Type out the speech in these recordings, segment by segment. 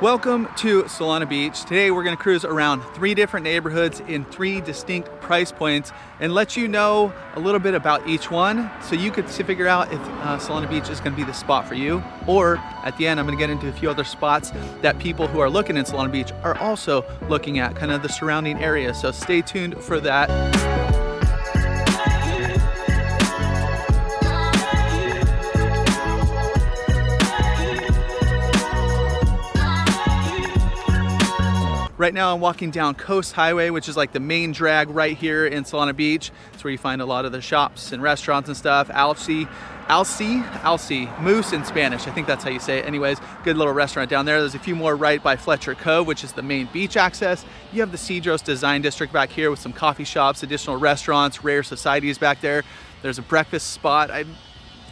Welcome to Solana Beach. Today we're going to cruise around 3 different neighborhoods in 3 distinct price points and let you know a little bit about each one so you could figure out if Solana Beach is going to be the spot for you. Or at the end I'm going to get into a few other spots that people who are looking in Solana Beach are also looking at, kind of the surrounding area. So stay tuned for that. Right now I'm walking down Coast Highway, which is like the main drag right here in Solana Beach. It's where you find a lot of the shops and restaurants and stuff. Alce, Moose in Spanish. I think that's how you say it. Anyways, good little restaurant down there. There's a few more right by Fletcher Cove, which is the main beach access. You have the Cedros Design District back here with some coffee shops, additional restaurants, rare societies back there. There's a breakfast spot. I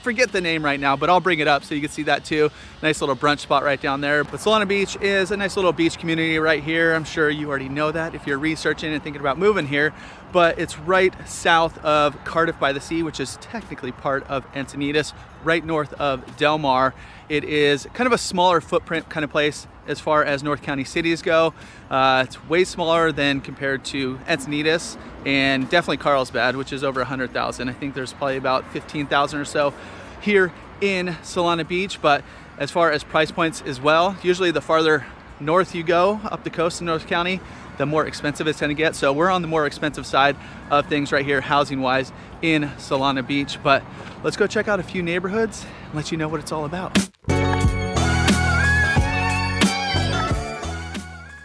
forget the name right now, but I'll bring it up so you can see that too. Nice little brunch spot right down there. But Solana Beach is a nice little beach community right here. I'm sure you already know that if you're researching and thinking about moving here, but it's right south of Cardiff by the Sea, which is technically part of Encinitas, right north of Del Mar. It is kind of a smaller footprint kind of place as far as North County cities go. It's way smaller than compared to Encinitas and definitely Carlsbad, which is over 100,000. I think there's probably about 15,000 or so here in Solana Beach. But as far as price points as well, usually the farther north you go up the coast in North County, the more expensive it's going to get. So we're on the more expensive side of things right here housing wise in Solana Beach. But let's go check out a few neighborhoods and let you know what it's all about.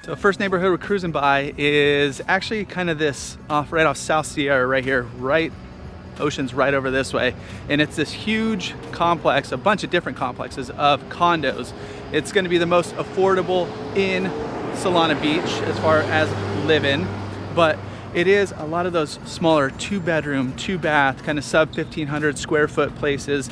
So first neighborhood we're cruising by is actually kind of this right off South Sierra right here, ocean's right over this way. And it's this huge complex, a bunch of different complexes of condos. It's going to be the most affordable in Solana Beach as far as living, but it is a lot of those smaller 2-bedroom, 2-bath, kind of sub 1,500 square foot places.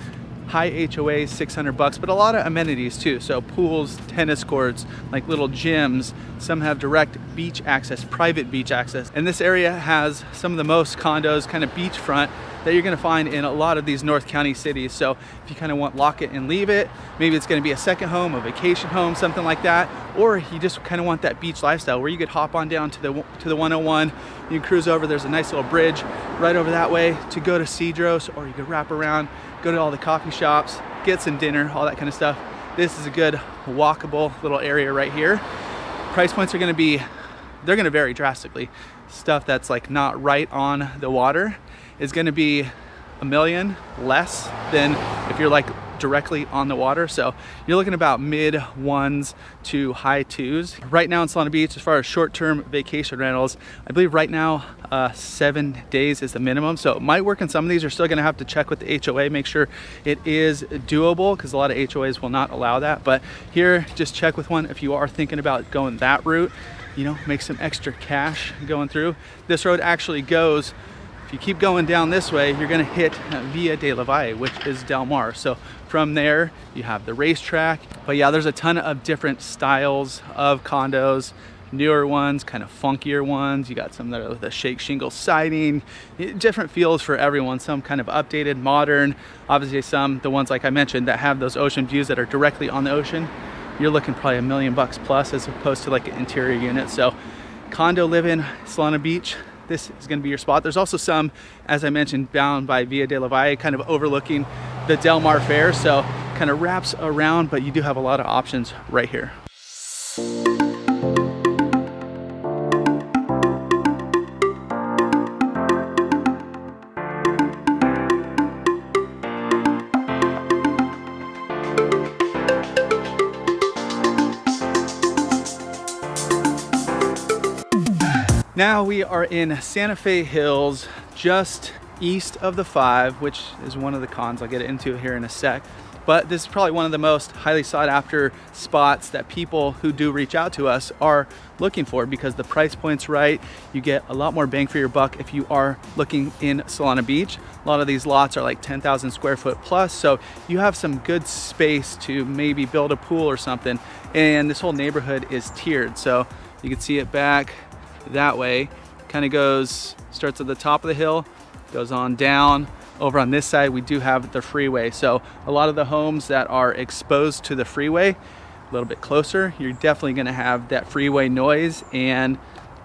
High HOA, $600, but a lot of amenities too. So pools, tennis courts, like little gyms. Some have direct beach access, private beach access. And this area has some of the most condos, kind of beachfront, that you're gonna find in a lot of these North County cities. So if you kind of want lock it and leave it, maybe it's gonna be a second home, a vacation home, something like that. Or you just kind of want that beach lifestyle where you could hop on down to the 101, you can cruise over, there's a nice little bridge right over that way to go to Cedros, or you could wrap around, go to all the coffee shops, get some dinner, all that kind of stuff. This is a good walkable little area right here. Price points are gonna be, they're gonna vary drastically. Stuff that's like not right on the water is gonna be $1 million less than if you're like directly on the water. So you're looking about mid 1s to high 2s. Right now in Solana Beach, as far as short-term vacation rentals, I believe right now 7 days is the minimum. So it might work in some of these. You're still gonna have to check with the HOA, make sure it is doable, because a lot of HOAs will not allow that. But here, just check with one if you are thinking about going that route, you know, make some extra cash going through. This road actually goes, if you keep going down this way, you're gonna hit Via de la Valle, which is Del Mar. So from there, you have the racetrack. But yeah, there's a ton of different styles of condos, newer ones, kind of funkier ones. You got some that are with a shake shingle siding, different feels for everyone. Some kind of updated, modern. Obviously some, the ones like I mentioned, that have those ocean views that are directly on the ocean. You're looking probably $1 million plus as opposed to like an interior unit. So condo living, Solana Beach, this is going to be your spot. There's also some, as I mentioned, down by Via de la Valle, kind of overlooking the Del Mar Fair. So kind of wraps around, but you do have a lot of options right here. Now we are in Santa Fe Hills, just east of the 5, which is one of the cons I'll get into here in a sec. But this is probably one of the most highly sought after spots that people who do reach out to us are looking for, because the price point's right. You get a lot more bang for your buck if you are looking in Solana Beach. A lot of these lots are like 10,000 square foot plus, so you have some good space to maybe build a pool or something. And this whole neighborhood is tiered, so you can see it back that way. Kind of goes, starts at the top of the hill, goes on down. Over on this side, we do have the freeway. So a lot of the homes that are exposed to the freeway little bit closer, you're definitely gonna have that freeway noise, and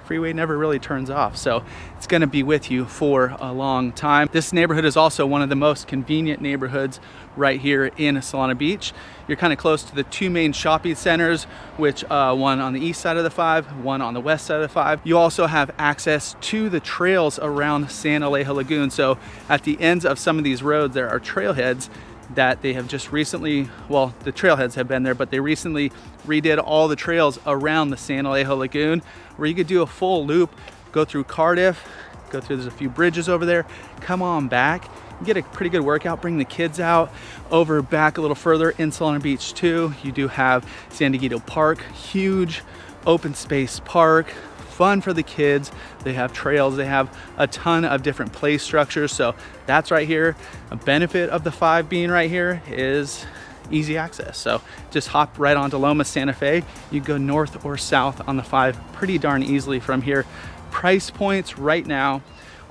freeway never really turns off, so it's going to be with you for a long time. This neighborhood is also one of the most convenient neighborhoods right here in Solana Beach. You're kind of close to the two main shopping centers, which one on the east side of the 5, one on the west side of the 5. You also have access to the trails around San Alejo Lagoon, so at the ends of some of these roads there are trailheads that they have just recently, well, the trailheads have been there, but they recently redid all the trails around the San Alejo Lagoon, where you could do a full loop, go through Cardiff, go through, there's a few bridges over there, come on back, get a pretty good workout, bring the kids out. Over back a little further in Solana Beach too, you do have San Diego Park, huge open space park, fun for the kids. They have trails, they have a ton of different play structures, so that's right here. A benefit of the 5 being right here is easy access, so just hop right onto Loma Santa Fe. You go north or south on the 5 pretty darn easily from here. Price points right now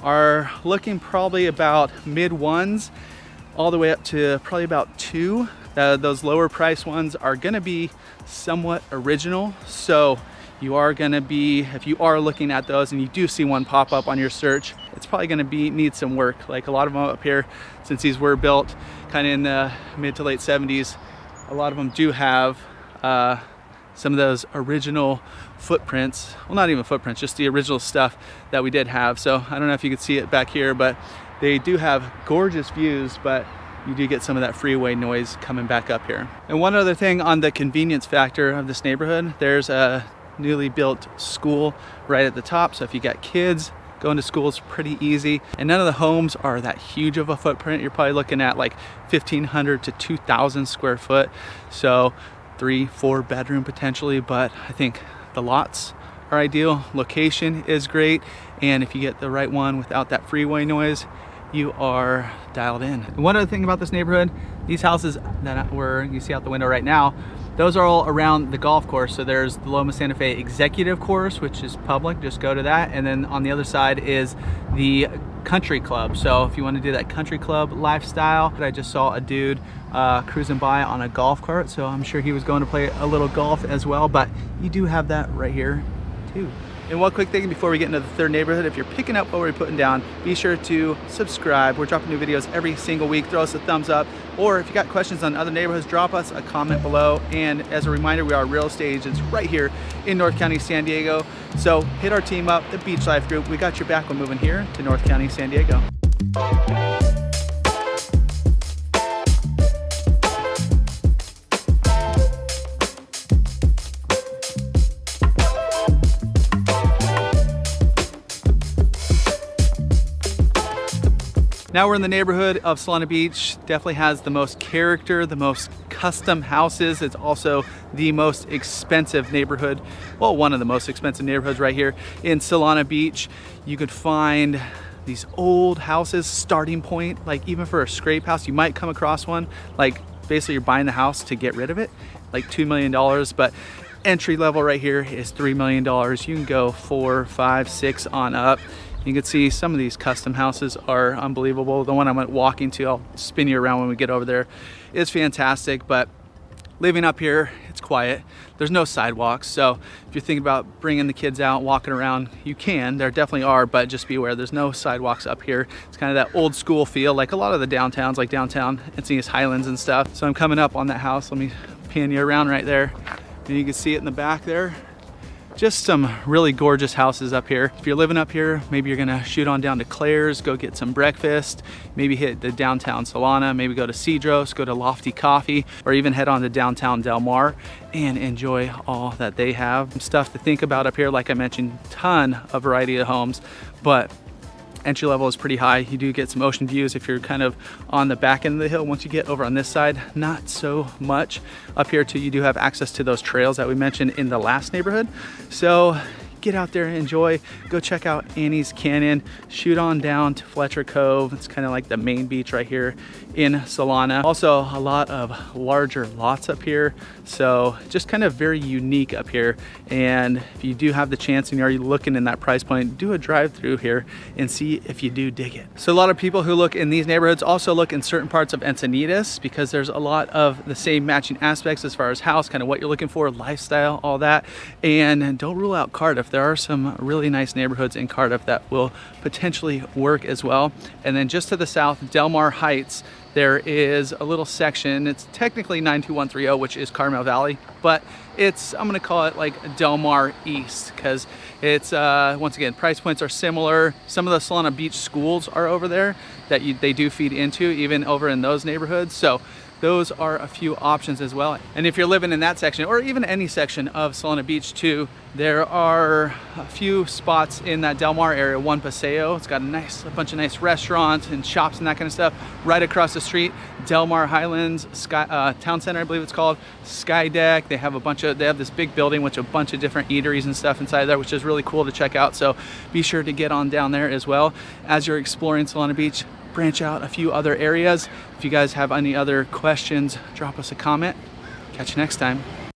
are looking probably about mid ones all the way up to probably about 2. Those lower price ones are gonna be somewhat original, so you are gonna be, if you are looking at those and you do see one pop up on your search, it's probably gonna need some work. Like a lot of them up here, since these were built kind of in the mid to late 70s, a lot of them do have some of those original footprints. Well, not even footprints, just the original stuff that we did have. So I don't know if you could see it back here, but they do have gorgeous views, but you do get some of that freeway noise coming back up here. And one other thing on the convenience factor of this neighborhood, there's a newly built school right at the top, so if you got kids going to school, it's pretty easy, and none of the homes are that huge of a footprint. You're probably looking at like 1,500 to 2,000 square foot, so 3-4 bedroom potentially, but I think the lots are ideal. Location is great, and if you get the right one without that freeway noise, you are dialed in. And one other thing about this neighborhood, these houses that you see out the window right now, those are all around the golf course. So there's the Loma Santa Fe Executive Course, which is public, just go to that. And then on the other side is the country club. So if you want to do that country club lifestyle, I just saw a dude cruising by on a golf cart. So I'm sure he was going to play a little golf as well, but you do have that right here too. And one quick thing before we get into the third neighborhood, if you're picking up what we're putting down, be sure to subscribe. We're dropping new videos every single week. Throw us a thumbs up. Or if you got questions on other neighborhoods, drop us a comment below. And as a reminder, we are real estate agents right here in North County, San Diego. So hit our team up, the Beach Life Group. We got your back when moving here to North County, San Diego. Now we're in the neighborhood of Solana Beach. Definitely has the most character, the most custom houses. It's also the most expensive neighborhood. Well, one of the most expensive neighborhoods right here in Solana Beach. You could find these old houses, starting point, like even for a scrape house, you might come across one. Like basically you're buying the house to get rid of it, like $2 million, but entry level right here is $3 million. You can go 4, 5, 6 on up. You can see some of these custom houses are unbelievable. The one I'm walking to, I'll spin you around when we get over there, is fantastic. But living up here, it's quiet. There's no sidewalks. So if you're thinking about bringing the kids out, walking around, you can. There definitely are, but just be aware, there's no sidewalks up here. It's kind of that old school feel, like a lot of the downtowns, like downtown Encinitas Highlands and stuff. So I'm coming up on that house. Let me pan you around right there. And you can see it in the back there. Just some really gorgeous houses up here. If you're living up here, maybe you're gonna shoot on down to Claire's, go get some breakfast, maybe hit the downtown Solana, maybe go to Cedros, go to Lofty Coffee, or even head on to downtown Del Mar and enjoy all that they have. Some stuff to think about up here, like I mentioned, ton of variety of homes, but entry level is pretty high. You do get some ocean views if you're kind of on the back end of the hill. Once you get over on this side, not so much. Up here too, you do have access to those trails that we mentioned in the last neighborhood. So get out there, enjoy, go check out Annie's Canyon, shoot on down to Fletcher Cove. It's kind of like the main beach right here in Solana. Also a lot of larger lots up here, so just kind of very unique up here. And if you do have the chance and you're looking in that price point, do a drive through here and see if you do dig it. So a lot of people who look in these neighborhoods also look in certain parts of Encinitas, because there's a lot of the same matching aspects as far as house, kind of what you're looking for, lifestyle, all that. And don't rule out Cardiff. There are some really nice neighborhoods in Cardiff that will potentially work as well. And then just to the south, Del Mar Heights, there is a little section. It's technically 92130, which is Carmel Valley, but it's, I'm gonna call it like Del Mar East, because it's once again, price points are similar. Some of the Solana Beach schools are over there that they do feed into, even over in those neighborhoods. So those are a few options as well. And if you're living in that section, or even any section of Solana Beach too, there are a few spots in that Del Mar area. One Paseo, it's got a bunch of nice restaurants and shops and that kind of stuff. Right across the street, Del Mar Highlands Town Center, I believe it's called, Sky Deck. They have this big building with a bunch of different eateries and stuff inside there, which is really cool to check out. So be sure to get on down there as well. As you're exploring Solana Beach, branch out a few other areas. If you guys have any other questions, drop us a comment. Catch you next time.